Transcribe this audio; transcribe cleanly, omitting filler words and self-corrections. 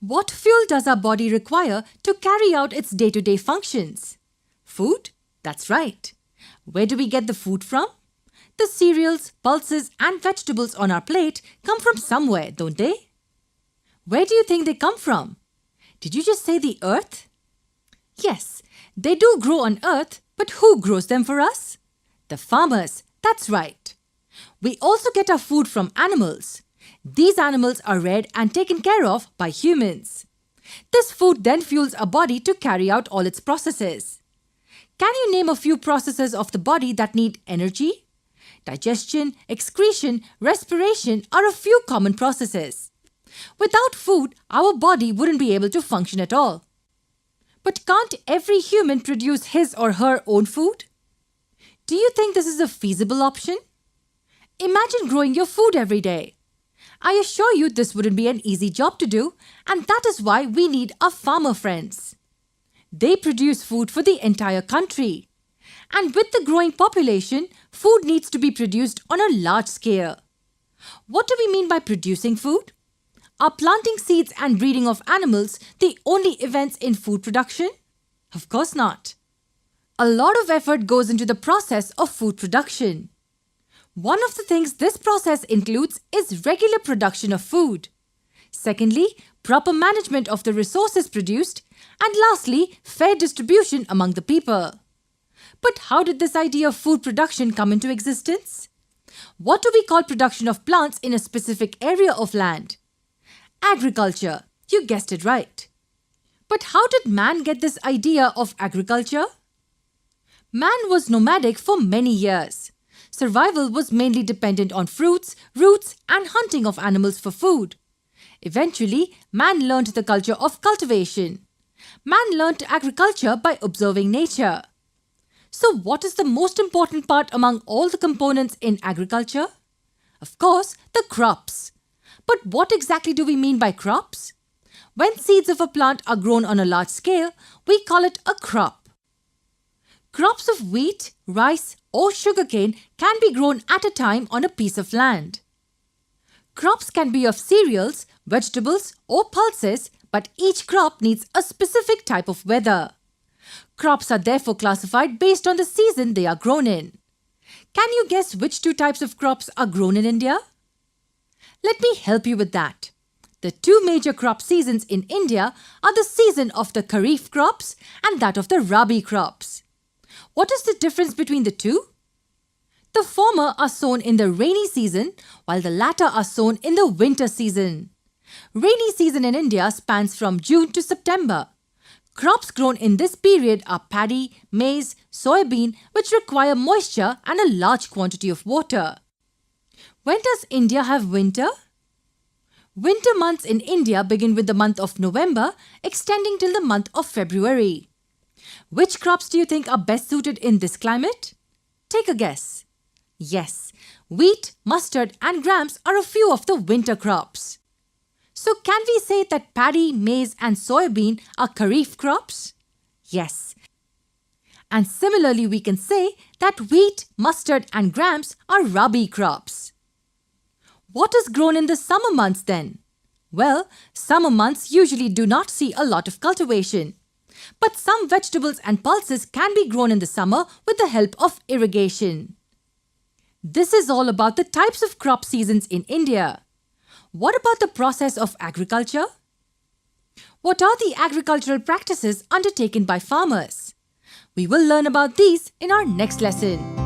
What fuel does our body require to carry out its day-to-day functions? Food? That's right. Where do we get the food from? The cereals, pulses and vegetables on our plate come from somewhere, don't they? Where do you think they come from? Did you just say the earth? Yes, they do grow on earth, but who grows them for us? The farmers, that's right. We also get our food from animals. These animals are reared and taken care of by humans. This food then fuels our body to carry out all its processes. Can you name a few processes of the body that need energy? Digestion, excretion, respiration are a few common processes. Without food, our body wouldn't be able to function at all. But can't every human produce his or her own food? Do you think this is a feasible option? Imagine growing your food every day. I assure you this wouldn't be an easy job to do, and that is why we need our farmer friends. They produce food for the entire country. And with the growing population, food needs to be produced on a large scale. What do we mean by producing food? Are planting seeds and breeding of animals the only events in food production? Of course not. A lot of effort goes into the process of food production. One of the things this process includes is regular production of food. Secondly, proper management of the resources produced. And lastly, fair distribution among the people. But how did this idea of food production come into existence? What do we call production of plants in a specific area of land? Agriculture. You guessed it right. But how did man get this idea of agriculture? Man was nomadic for many years. Survival was mainly dependent on fruits, roots and hunting of animals for food. Eventually, man learned the culture of cultivation. Man learned agriculture by observing nature. So what is the most important part among all the components in agriculture? Of course, the crops. But what exactly do we mean by crops? When seeds of a plant are grown on a large scale, we call it a crop. Crops of wheat, rice or sugarcane can be grown at a time on a piece of land. Crops can be of cereals, vegetables or pulses, but each crop needs a specific type of weather. Crops are therefore classified based on the season they are grown in. Can you guess which two types of crops are grown in India? Let me help you with that. The two major crop seasons in India are the season of the Kharif crops and that of the Rabi crops. What is the difference between the two? The former are sown in the rainy season, while the latter are sown in the winter season. Rainy season in India spans from June to September. Crops grown in this period are paddy, maize, soybean, which require moisture and a large quantity of water. When does India have winter? Winter months in India begin with the month of November, extending till the month of February. Which crops do you think are best suited in this climate? Take a guess. Yes, wheat, mustard and grams are a few of the winter crops. So can we say that paddy, maize and soybean are Kharif crops? Yes. And similarly we can say that wheat, mustard and grams are Rabi crops. What is grown in the summer months then? Well, summer months usually do not see a lot of cultivation. But some vegetables and pulses can be grown in the summer with the help of irrigation. This is all about the types of crop seasons in India. What about the process of agriculture? What are the agricultural practices undertaken by farmers? We will learn about these in our next lesson.